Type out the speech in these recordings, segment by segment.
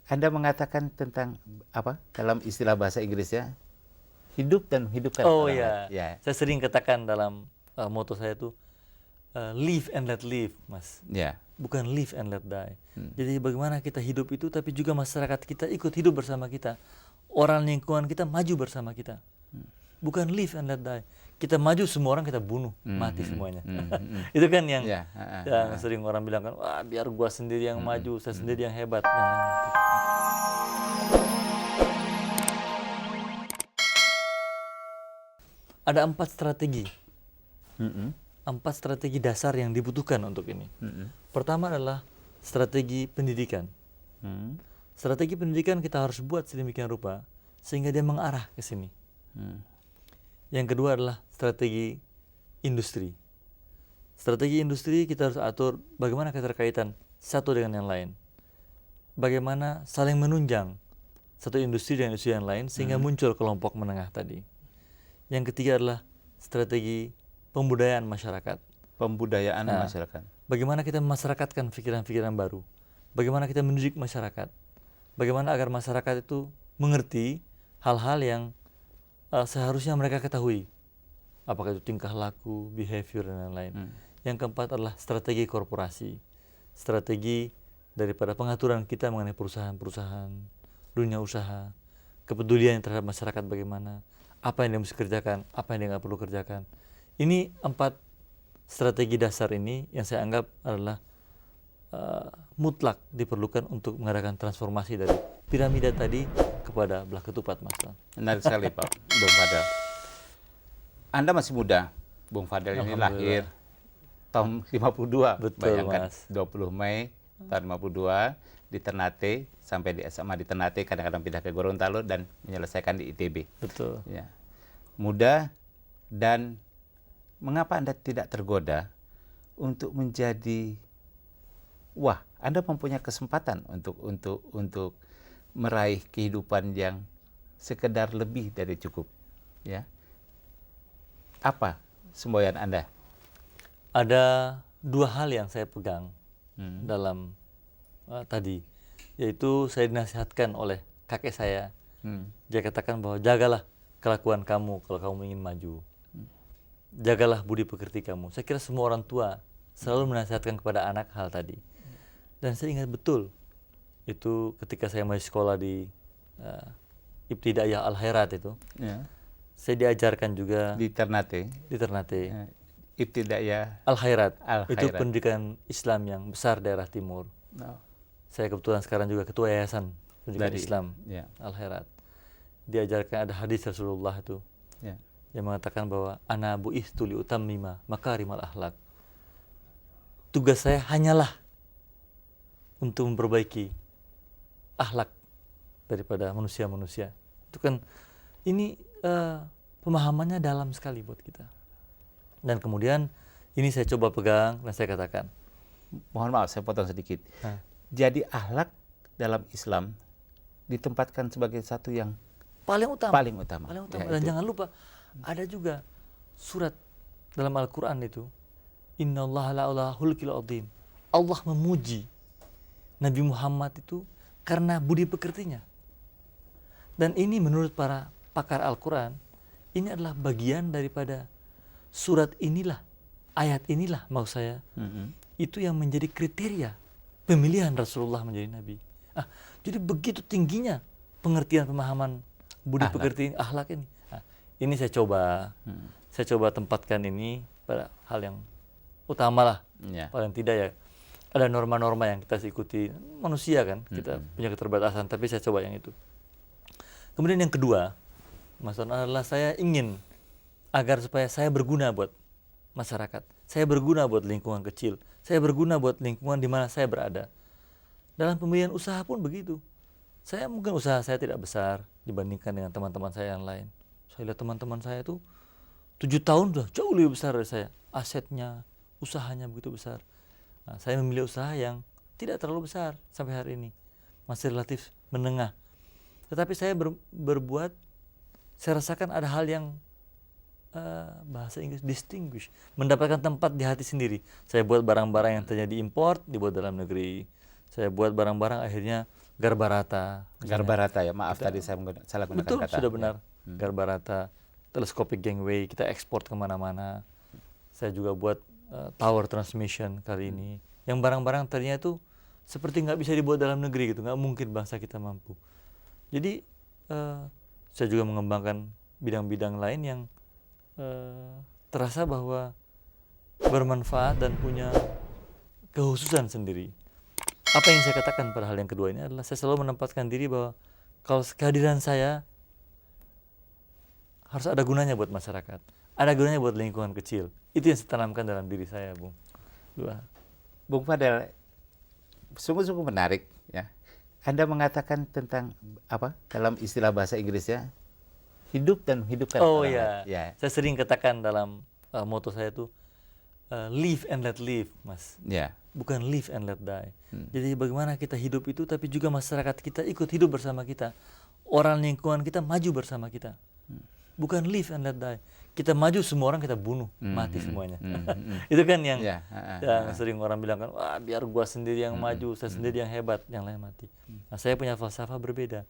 Anda mengatakan tentang apa dalam istilah bahasa Inggrisnya, hidup dan menghidupkan Oh orang lain. ya, Ya, saya sering katakan dalam moto saya itu live and let live, Mas. ya. Bukan live and let die. Jadi bagaimana kita hidup itu, tapi juga masyarakat kita ikut hidup bersama kita. Orang lingkungan kita maju bersama kita. Bukan live and let die. Kita maju, semua orang kita bunuh, mati semuanya. Itu kan yang Ya, yang sering orang bilang kan, wah biar gua sendiri yang maju, saya sendiri yang hebat. Dan lain-lain. Ada 4 strategi. 4 strategi dasar yang dibutuhkan untuk ini. Pertama adalah strategi pendidikan. Strategi pendidikan kita harus buat sedemikian rupa sehingga dia mengarah ke sini. Yang kedua adalah strategi industri. Strategi industri kita harus atur bagaimana keterkaitan satu dengan yang lain. Bagaimana saling menunjang satu industri dengan industri yang lain sehingga muncul kelompok menengah tadi. Yang ketiga adalah strategi pembudayaan masyarakat. Pembudayaan masyarakat. Bagaimana kita memasyarakatkan pikiran-pikiran baru. Bagaimana kita mendidik masyarakat. Bagaimana agar masyarakat itu mengerti hal-hal yang seharusnya mereka ketahui. Apakah itu tingkah laku, behavior, dan lain-lain. Yang keempat adalah strategi korporasi. Strategi daripada pengaturan kita mengenai perusahaan-perusahaan, dunia usaha, kepedulian terhadap masyarakat bagaimana, apa yang dia mesti kerjakan, apa yang dia nggak perlu kerjakan. Ini 4 strategi dasar ini yang saya anggap adalah mutlak diperlukan untuk mengadakan transformasi dari piramida tadi kepada belah ketupat, Mas. Menarik sekali, Pak Bung Fadel. Anda masih muda. Bung Fadel ini lahir tahun 52. Betul, Bayangkan, Mas. 20 Mei tahun 52 di Ternate, sampai di SMA di Ternate, kadang-kadang pindah ke Gorontalo dan menyelesaikan di ITB. Betul. Ya. Muda, dan mengapa Anda tidak tergoda untuk menjadi, wah, Anda mempunyai kesempatan untuk meraih kehidupan yang sekedar lebih dari cukup, ya. Apa semboyan Anda? Ada 2 hal yang saya pegang dalam tadi, yaitu saya dinasihatkan oleh kakek saya. Dia katakan bahwa jagalah kelakuan kamu kalau kamu ingin maju. Jagalah budi pekerti kamu. Saya kira semua orang tua selalu menasihatkan kepada anak hal tadi. Dan saya ingat betul itu ketika saya masih sekolah di Ibtidaiyah Al-Khairat itu. Ya. Saya diajarkan juga Di Ternate. di Ternate. Ibtidaiyah Al-Khairat. Al-Khairat. Itu pendidikan Islam yang besar daerah timur. Saya kebetulan sekarang juga ketua yayasan pendidikan Islam ya. Al-Khairat. Diajarkan ada hadis Rasulullah itu Ya. yang mengatakan bahwa ana bu'itsu li utammima makarimal akhlak. Tugas saya hanyalah untuk memperbaiki akhlak daripada manusia-manusia. Itu kan ini pemahamannya dalam sekali buat kita. Dan kemudian ini saya coba pegang dan saya katakan. Mohon maaf, saya potong sedikit. Jadi akhlak dalam Islam ditempatkan sebagai satu yang Paling utama. paling utama. Ya, Dan itu. jangan lupa ada juga surat dalam Al-Quran itu, Innallaha la'ala hulkil azim. Allah memuji Nabi Muhammad itu karena budi pekertinya. Dan ini menurut para pakar Al-Quran, ini adalah bagian daripada surat inilah, ayat inilah maksud saya, itu yang menjadi kriteria pemilihan Rasulullah menjadi Nabi. Jadi begitu tingginya pengertian pemahaman budi pekerti akhlak ini. Ini saya coba tempatkan ini pada hal yang utama lah. Ya. Paling tidak ya ada norma-norma yang kita ikuti, manusia kan, kita punya keterbatasan, tapi saya coba yang itu. Kemudian yang kedua, Mas Don, adalah saya ingin agar supaya saya berguna buat masyarakat, saya berguna buat lingkungan kecil, saya berguna buat lingkungan di mana saya berada. Dalam pemilihan usaha pun begitu. Saya mungkin usaha saya tidak besar dibandingkan dengan teman-teman saya yang lain. Saya lihat teman-teman saya itu 7 tahun sudah jauh lebih besar dari saya. Asetnya, usahanya begitu besar. Saya memilih usaha yang tidak terlalu besar sampai hari ini. Masih relatif menengah. Tetapi saya berbuat, saya rasakan ada hal yang bahasa Inggris distinguish, mendapatkan tempat di hati sendiri. Saya buat barang-barang yang terjadi import dibuat dalam negeri. Saya buat barang-barang akhirnya Garbarata. misalnya. Garbarata ya, maaf tadi saya salah gunakan Betul, kata. sudah benar. Garbarata, telescopic gangway, kita ekspor kemana-mana. Saya juga buat tower transmission kali ini. Yang barang-barang tadinya itu seperti nggak bisa dibuat dalam negeri gitu, nggak mungkin bangsa kita mampu. Jadi saya juga mengembangkan bidang-bidang lain yang terasa bahwa bermanfaat dan punya kekhususan sendiri. Apa yang saya katakan pada hal yang kedua ini adalah saya selalu menempatkan diri bahwa kalau kehadiran saya harus ada gunanya buat masyarakat, ada gunanya buat lingkungan kecil. Itu yang saya tanamkan dalam diri saya, Bung. Bung Fadel, sungguh-sungguh menarik ya. Anda mengatakan tentang apa dalam istilah bahasa Inggrisnya, hidup dan hidupkan Oh orang ya. lain. Ya. Saya sering katakan dalam motto saya itu live and let live, Mas. Ya. Bukan live and let die. Jadi bagaimana kita hidup itu, tapi juga masyarakat kita ikut hidup bersama kita. Orang lingkungan kita maju bersama kita. Bukan live and let die. Kita maju, semua orang kita bunuh, mati semuanya. Itu kan yang sering orang bilang kan, wah biar gua sendiri yang maju, saya sendiri yang hebat, yang lain mati. Nah, saya punya falsafah berbeda.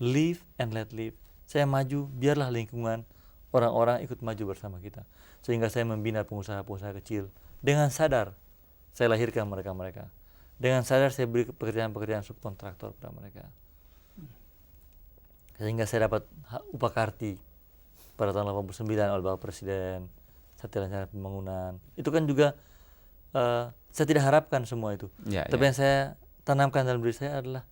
Live and let live. Saya maju, biarlah lingkungan, orang-orang ikut maju bersama kita. Sehingga saya membina pengusaha-pengusaha kecil. Dengan sadar, saya lahirkan mereka-mereka. Dengan sadar saya beri pekerjaan-pekerjaan subkontraktor pada mereka. Sehingga saya dapat upah karti pada tahun 89 oleh Bapak Presiden, Satya Lancana Pembangunan. Itu kan juga saya tidak harapkan semua itu. Tapi yang saya tanamkan dalam diri saya adalah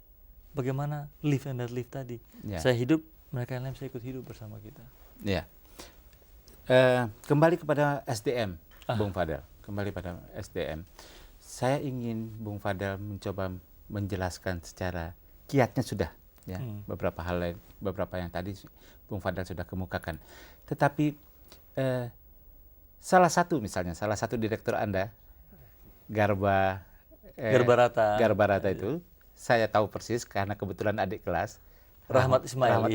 bagaimana live and let live tadi. Saya hidup, mereka yang lain bisa ikut hidup bersama kita. Ya. Kembali kepada SDM, Bung Fadel. Kembali pada SDM. Saya ingin Bung Fadel mencoba menjelaskan secara kiatnya sudah ya, beberapa hal lain, beberapa yang tadi Bung Fadel sudah kemukakan. Tetapi salah satu direktur Anda, Garbarata itu, saya tahu persis karena kebetulan adik kelas, Rahmat Ismail.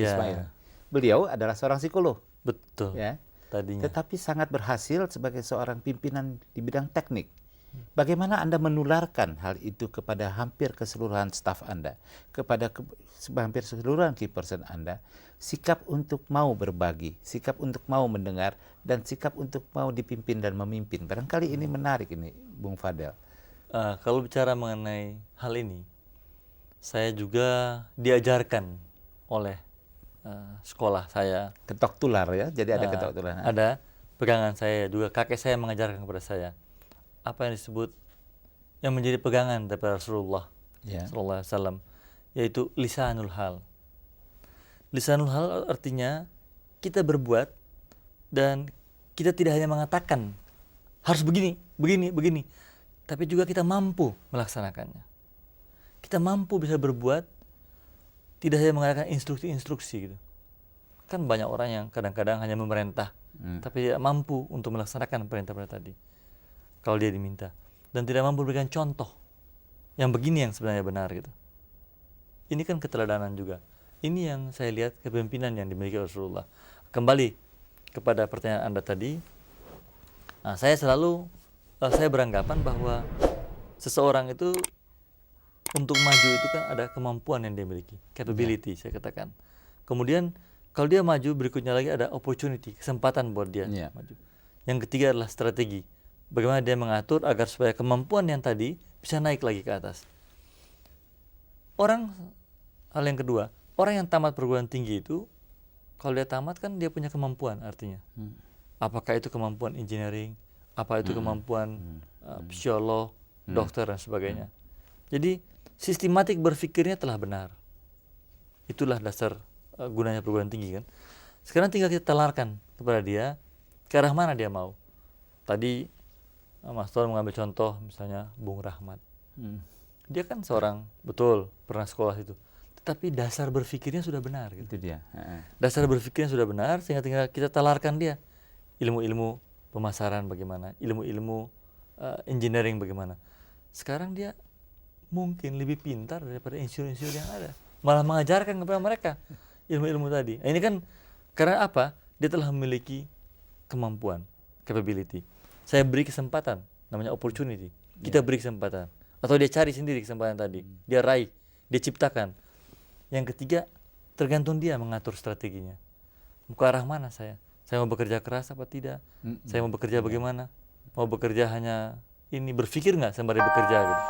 Beliau adalah seorang psikolog. Betul. Ya. Tadinya. Tetapi sangat berhasil sebagai seorang pimpinan di bidang teknik. Bagaimana Anda menularkan hal itu kepada hampir keseluruhan staf Anda, kepada hampir keseluruhan key person Anda, sikap untuk mau berbagi, sikap untuk mau mendengar, dan sikap untuk mau dipimpin dan memimpin. Barangkali ini menarik ini, Bung Fadel. Kalau bicara mengenai hal ini, saya juga diajarkan oleh sekolah saya. Ketok tular ya, jadi ada ketok tular. Ada pegangan saya juga, kakek saya mengajarkan kepada saya apa yang disebut yang menjadi pegangan daripada Rasulullah Sallallahu Alaihi Wasallam, yaitu lisanul hal. Lisanul hal artinya kita berbuat dan kita tidak hanya mengatakan harus begini, begini, begini, tapi juga kita mampu melaksanakannya. Kita mampu bisa berbuat, tidak hanya mengadakan instruksi-instruksi gitu. Kan banyak orang yang kadang-kadang hanya memerintah, tapi tidak mampu untuk melaksanakan perintah-perintah tadi kalau dia diminta, dan tidak mampu memberikan contoh yang begini yang sebenarnya benar gitu. Ini kan keteladanan juga. Ini yang saya lihat kepemimpinan yang dimiliki Rasulullah. Kembali kepada pertanyaan Anda tadi, saya beranggapan bahwa seseorang itu untuk maju itu kan ada kemampuan yang dia miliki, capability saya katakan. Kemudian kalau dia maju, berikutnya lagi ada opportunity, kesempatan buat dia maju. Yang ketiga adalah strategi. Bagaimana dia mengatur agar supaya kemampuan yang tadi bisa naik lagi ke atas. Hal yang kedua, orang yang tamat perguruan tinggi itu, kalau dia tamat kan dia punya kemampuan artinya. Apakah itu kemampuan engineering, apa itu kemampuan psikolog, dokter dan sebagainya. Jadi sistematik berpikirnya telah benar. Itulah dasar gunanya perguruan tinggi kan. Sekarang tinggal kita telarkan kepada dia ke arah mana dia mau. Tadi Mas Tuan mengambil contoh misalnya Bung Rahmat. Dia kan seorang betul pernah sekolah itu, tetapi dasar berpikirnya sudah benar gitu. Itu dia. Dasar berpikirnya sudah benar, sehingga tinggal kita telarkan dia ilmu-ilmu pemasaran bagaimana, ilmu-ilmu engineering bagaimana. Sekarang dia mungkin lebih pintar daripada insinyur-insinyur yang ada, malah mengajarkan kepada mereka ilmu-ilmu tadi. Nah, ini kan karena apa? Dia telah memiliki kemampuan, capability. Saya beri kesempatan, namanya opportunity. Kita beri kesempatan. Atau dia cari sendiri kesempatan tadi. Dia raih, dia ciptakan. Yang ketiga, tergantung dia mengatur strateginya. Mau ke arah mana saya? Saya mau bekerja keras apa tidak? Saya mau bekerja bagaimana? Mau bekerja hanya ini, berpikir nggak sembari bekerja gitu.